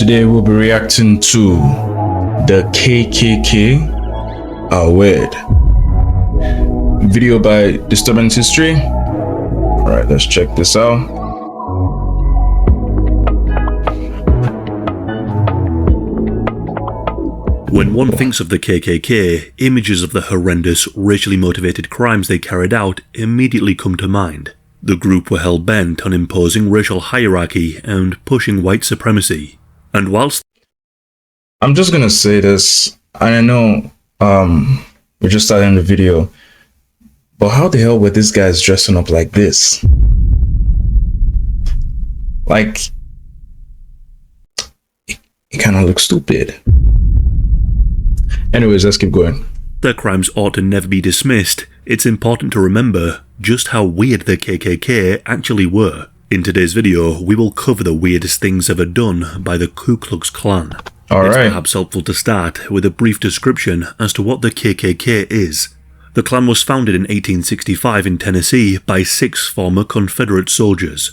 Today we'll be reacting to the KKK Award. Video by Disturbance History. Alright, let's check this out. When one thinks of the KKK, images of the horrendous, racially motivated crimes they carried out immediately come to mind. The group were hell-bent on imposing racial hierarchy and pushing white supremacy. And whilst... I'm just gonna say this, and I know we're just starting the video, but how the hell were these guys dressing up like this? Like, it kind of looks stupid. Anyways, let's keep going. Their crimes ought to never be dismissed. It's important to remember just how weird the KKK actually were. In today's video, we will cover the weirdest things ever done by the Ku Klux Klan. It's perhaps helpful to start with a brief description as to what the KKK is. The Klan was founded in 1865 in Tennessee by 6 former Confederate soldiers.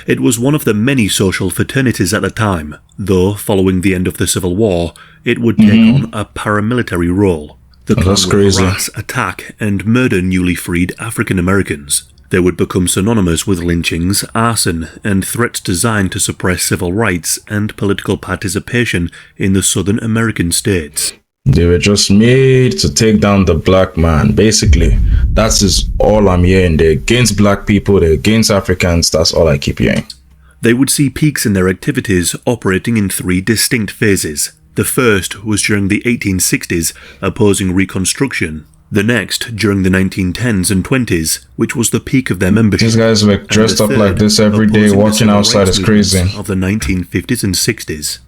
It was one of the many social fraternities at the time, though following the end of the Civil War, it would take on a paramilitary role. The Klan would harass, attack, and murder newly freed African Americans. They would become synonymous with lynchings, arson, and threats designed to suppress civil rights and political participation in the Southern American states. They were just made to take down the black man, basically. That's just all I'm hearing. They're against black people, they're against Africans, that's all I keep hearing. They would see peaks in their activities operating in 3 distinct phases. The first was during the 1860s, opposing Reconstruction. The next, during the 1910s and 20s, which was the peak of their membership. These guys were dressed up like this every day, walking outside is crazy. Of the 1950s and 60s.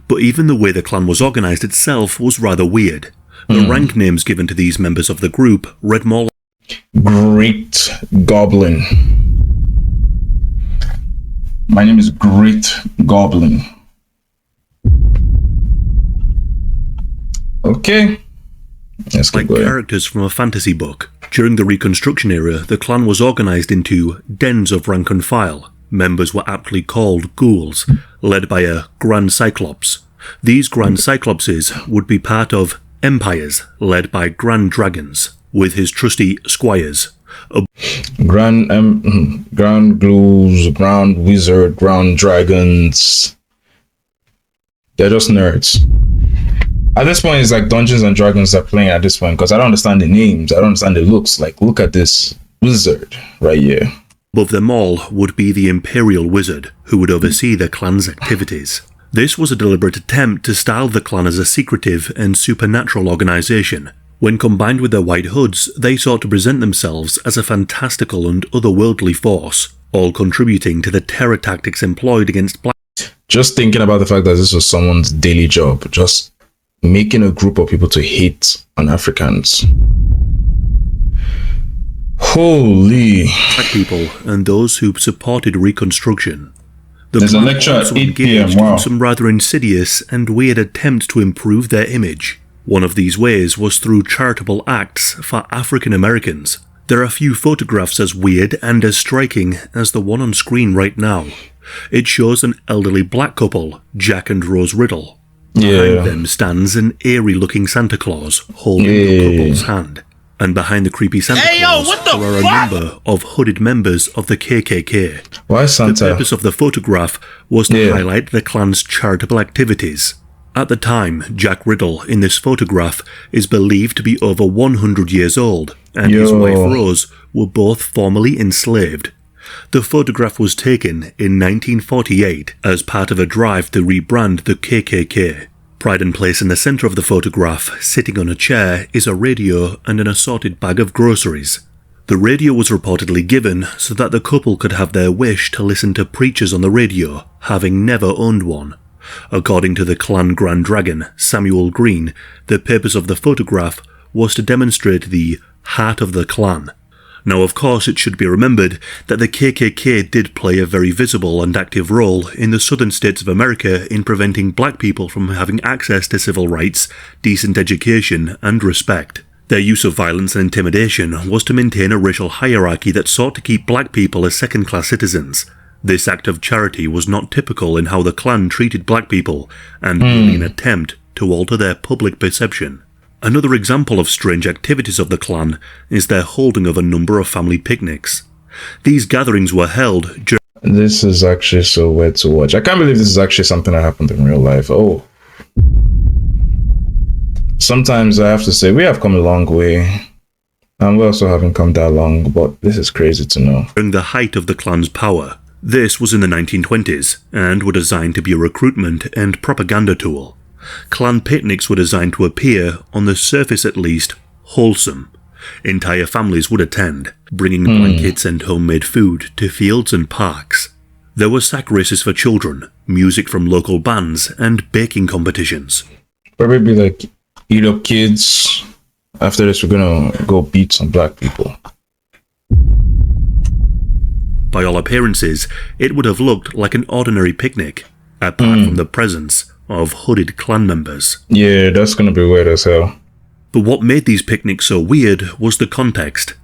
But even the way the Klan was organised itself was rather weird. The rank names given to these members of the group read more like Great Goblin. My name is Great Goblin. Okay. Let's keep going. Characters from a fantasy book. During the Reconstruction era, the Klan was organised into dens of rank and file. Members were aptly called ghouls, led by a Grand Cyclops. These Grand Cyclopses would be part of empires, led by Grand Dragons, with his trusty squires. Grand ghouls, Grand Wizard, Grand Dragons. They're just nerds. At this point, it's like Dungeons and Dragons are playing at this point, because I don't understand the names, I don't understand the looks. Like, look at this wizard right here. Above them all would be the Imperial Wizard, who would oversee the Klan's activities. This was a deliberate attempt to style the Klan as a secretive and supernatural organisation. When combined with their white hoods, they sought to present themselves as a fantastical and otherworldly force, all contributing to the terror tactics employed against black. Just thinking about the fact that this was someone's daily job, just making a group of people to hate on Africans. Holy. Black people and those who supported Reconstruction. There's a lecture at 8 p.m. Wow. Some rather insidious and weird attempts to improve their image. One of these ways was through charitable acts for African Americans. There are few photographs as weird and as striking as the one on screen right now. It shows an elderly black couple, Jack and Rose Riddle. Behind them stands an eerie-looking Santa Claus holding the couple's hand. And behind the creepy Santa Claus there are a number of hooded members of the KKK. Why Santa? The purpose of the photograph was to highlight the Klan's charitable activities. At the time, Jack Riddle in this photograph is believed to be over 100 years old, and his wife Rose were both formerly enslaved. The photograph was taken in 1948 as part of a drive to rebrand the KKK. Pride and place in the centre of the photograph, sitting on a chair, is a radio and an assorted bag of groceries. The radio was reportedly given so that the couple could have their wish to listen to preachers on the radio, having never owned one. According to the Klan Grand Dragon, Samuel Green, the purpose of the photograph was to demonstrate the heart of the Klan. Now, of course, it should be remembered that the KKK did play a very visible and active role in the southern states of America in preventing black people from having access to civil rights, decent education, and respect. Their use of violence and intimidation was to maintain a racial hierarchy that sought to keep black people as second-class citizens. This act of charity was not typical in how the clan treated black people, and merely an attempt to alter their public perception. Another example of strange activities of the clan is their holding of a number of family picnics. These gatherings were held during... This is actually so weird to watch. I can't believe this is actually something that happened in real life. Oh. Sometimes I have to say, we have come a long way. And we also haven't come that long, but this is crazy to know. During the height of the clan's power. This was in the 1920s, and were designed to be a recruitment and propaganda tool. Clan picnics were designed to appear, on the surface at least, wholesome. Entire families would attend, bringing blankets and homemade food to fields and parks. There were sack races for children, music from local bands, and baking competitions. Probably like, eat up kids. After this, we're gonna go beat some black people. By all appearances, it would have looked like an ordinary picnic, apart from the presence of hooded clan members. Yeah, that's gonna be weird as hell. But what made these picnics so weird was the context.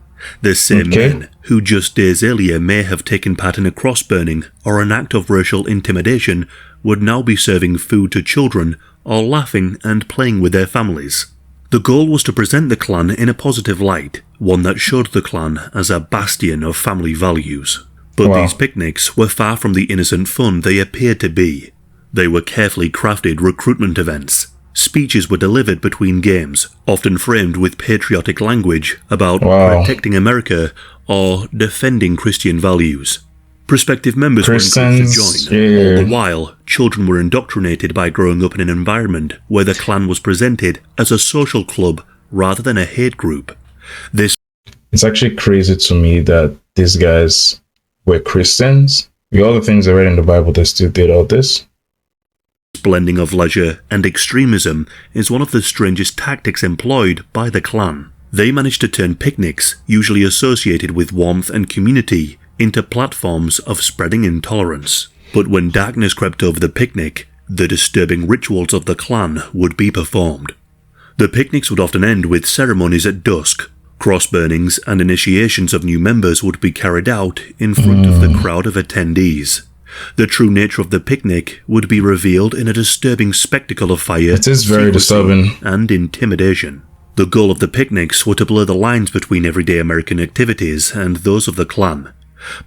The same men who just days earlier may have taken part in a cross burning or an act of racial intimidation would now be serving food to children or laughing and playing with their families. The goal was to present the clan in a positive light, one that showed the clan as a bastion of family values. But these picnics were far from the innocent fun they appeared to be. They were carefully crafted recruitment events. Speeches were delivered between games, often framed with patriotic language about protecting America or defending Christian values. Prospective members were encouraged to join. All the while, children were indoctrinated by growing up in an environment where the clan was presented as a social club rather than a hate group. It's actually crazy to me that these guys were Christians. With all the things I read in the Bible, they still did all this. Blending of leisure and extremism is one of the strangest tactics employed by the clan. They managed to turn picnics, usually associated with warmth and community, into platforms of spreading intolerance. But when darkness crept over the picnic, the disturbing rituals of the clan would be performed. The picnics would often end with ceremonies at dusk. Cross burnings and initiations of new members would be carried out in front of the crowd of attendees. The true nature of the picnic would be revealed in a disturbing spectacle of fire, it is very disturbing, and intimidation. The goal of the picnics were to blur the lines between everyday American activities and those of the clan.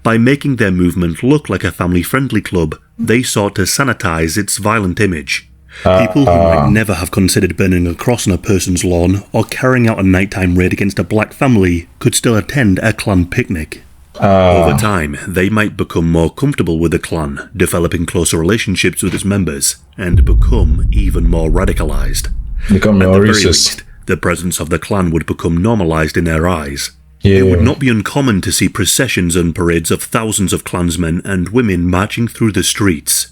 By making their movement look like a family-friendly club, they sought to sanitize its violent image. People who might never have considered burning a cross on a person's lawn or carrying out a nighttime raid against a black family could still attend a clan picnic. Over time, they might become more comfortable with the clan, developing closer relationships with its members, and become even more radicalized. Become more racist. The presence of the clan would become normalized in their eyes. Yeah. It would not be uncommon to see processions and parades of thousands of clansmen and women marching through the streets.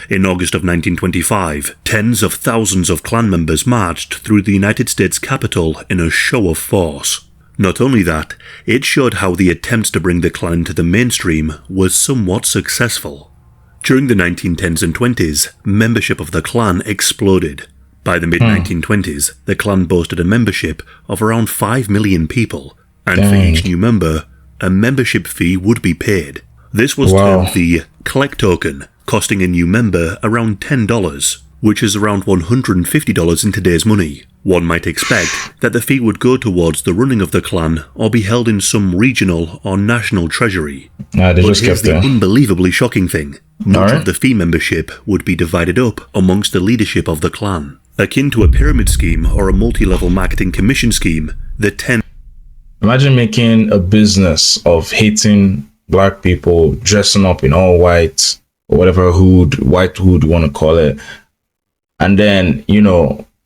In August of 1925, tens of thousands of clan members marched through the United States Capitol in a show of force. Not only that, it showed how the attempts to bring the clan into the mainstream was somewhat successful. During the 1910s and 20s, membership of the clan exploded. By the mid-1920s, the clan boasted a membership of around 5 million people, and for each new member, a membership fee would be paid. This was termed the collect token, costing a new member around $10, which is around $150 in today's money. One might expect that the fee would go towards the running of the clan or be held in some regional or national treasury. But here's the unbelievably shocking thing. Much of the fee membership would be divided up amongst the leadership of the clan. Akin to a pyramid scheme or a multi-level marketing commission scheme, the Imagine making a business of hating black people, dressing up in all white, or whatever white hood you want to call it. And then,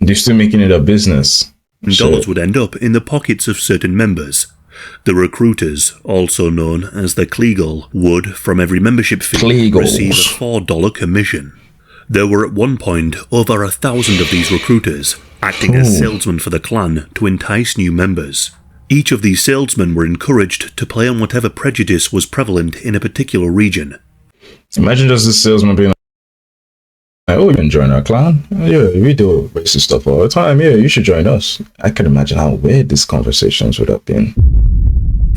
they're still making it a business. Dollars would end up in the pockets of certain members. The recruiters, also known as the Kleagle, would, from every membership fee, receive a $4 commission. There were at one point over 1,000 of these recruiters, acting as salesmen for the clan to entice new members. Each of these salesmen were encouraged to play on whatever prejudice was prevalent in a particular region. Imagine just this salesman being like, oh, you can join our clan? Yeah, we do racist stuff all the time. Yeah, you should join us. I can imagine how weird these conversations would have been.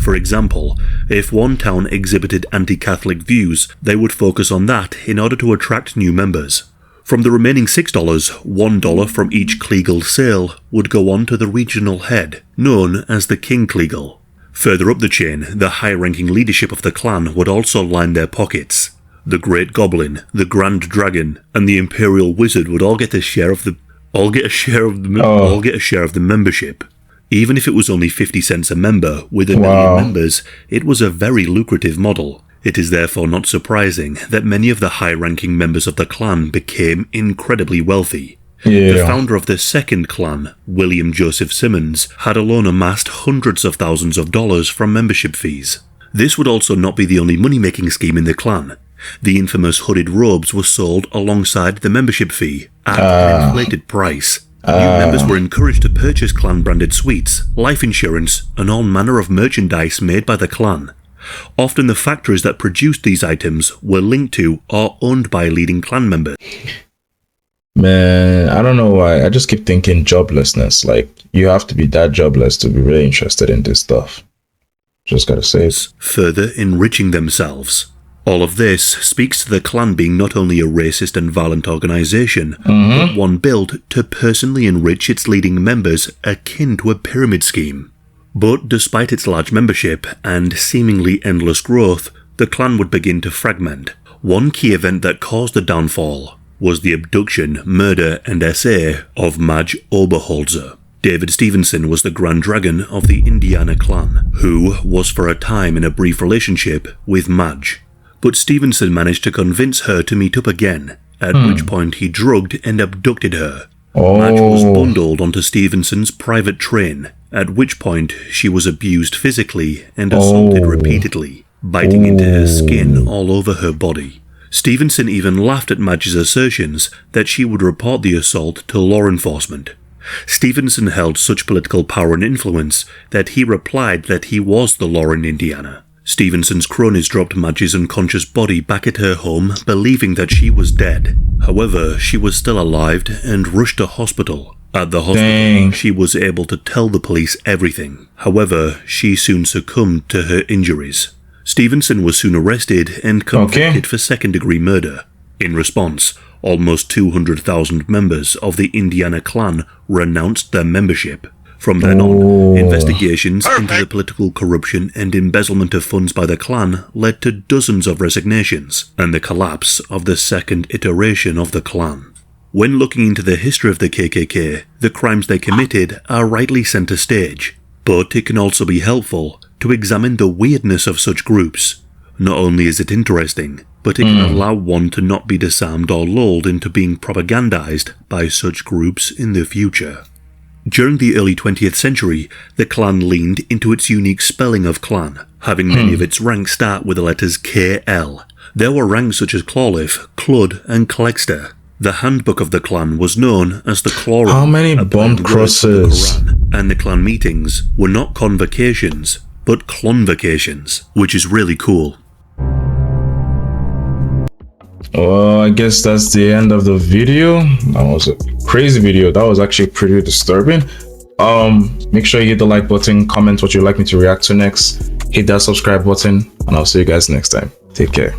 For example, if one town exhibited anti-Catholic views, they would focus on that in order to attract new members. From the remaining $6, $1 from each Kleagle sale would go on to the regional head, known as the King Kleagle. Further up the chain, the high-ranking leadership of the clan would also line their pockets. The Great Goblin, the Grand Dragon, and the Imperial Wizard would all get a share of the membership. Even if it was only 50 cents a member, with a million members, it was a very lucrative model. It is therefore not surprising that many of the high-ranking members of the clan became incredibly wealthy. The founder of the second clan, William Joseph Simmons, had alone amassed hundreds of thousands of dollars from membership fees. This would also not be the only money-making scheme in the clan. The infamous hooded robes were sold alongside the membership fee at an inflated price. New members were encouraged to purchase clan-branded sweets, life insurance, and all manner of merchandise made by the clan. Often the factories that produced these items were linked to or owned by leading clan members. Man, I don't know why. I just keep thinking joblessness. Like, you have to be that jobless to be really interested in this stuff. Just gotta say it. Further enriching themselves. All of this speaks to the clan being not only a racist and violent organisation, but one built to personally enrich its leading members akin to a pyramid scheme. But despite its large membership and seemingly endless growth, the clan would begin to fragment. One key event that caused the downfall was the abduction, murder and essay of Madge Oberholzer. David Stevenson was the Grand Dragon of the Indiana clan, who was for a time in a brief relationship with Madge. But Stevenson managed to convince her to meet up again, at which point he drugged and abducted her. Madge was bundled onto Stevenson's private train, at which point she was abused physically and assaulted repeatedly, biting into her skin all over her body. Stevenson even laughed at Madge's assertions that she would report the assault to law enforcement. Stevenson held such political power and influence that he replied that he was the law in Indiana. Stevenson's cronies dropped Madge's unconscious body back at her home, believing that she was dead. However, she was still alive and rushed to hospital. At the hospital, she was able to tell the police everything. However, she soon succumbed to her injuries. Stevenson was soon arrested and convicted for second-degree murder. In response, almost 200,000 members of the Indiana clan renounced their membership. From then on, investigations into the political corruption and embezzlement of funds by the clan led to dozens of resignations and the collapse of the second iteration of the clan. When looking into the history of the KKK, the crimes they committed are rightly centre stage, but it can also be helpful to examine the weirdness of such groups. Not only is it interesting, but it can allow one to not be disarmed or lulled into being propagandized by such groups in the future. During the early 20th century, the clan leaned into its unique spelling of clan, having many of its ranks start with the letters KL. There were ranks such as Clawliff, Clud, and Clexter. The handbook of the clan was known as the Clawroom. How many bomb crosses? And the clan meetings were not convocations, but clonvocations, which is really cool. Well, I guess that's the end of the video. That was a crazy video. That was actually pretty disturbing. Make sure you hit the like button, comment what you'd like me to react to next, hit that subscribe button, and I'll see you guys next time. Take care.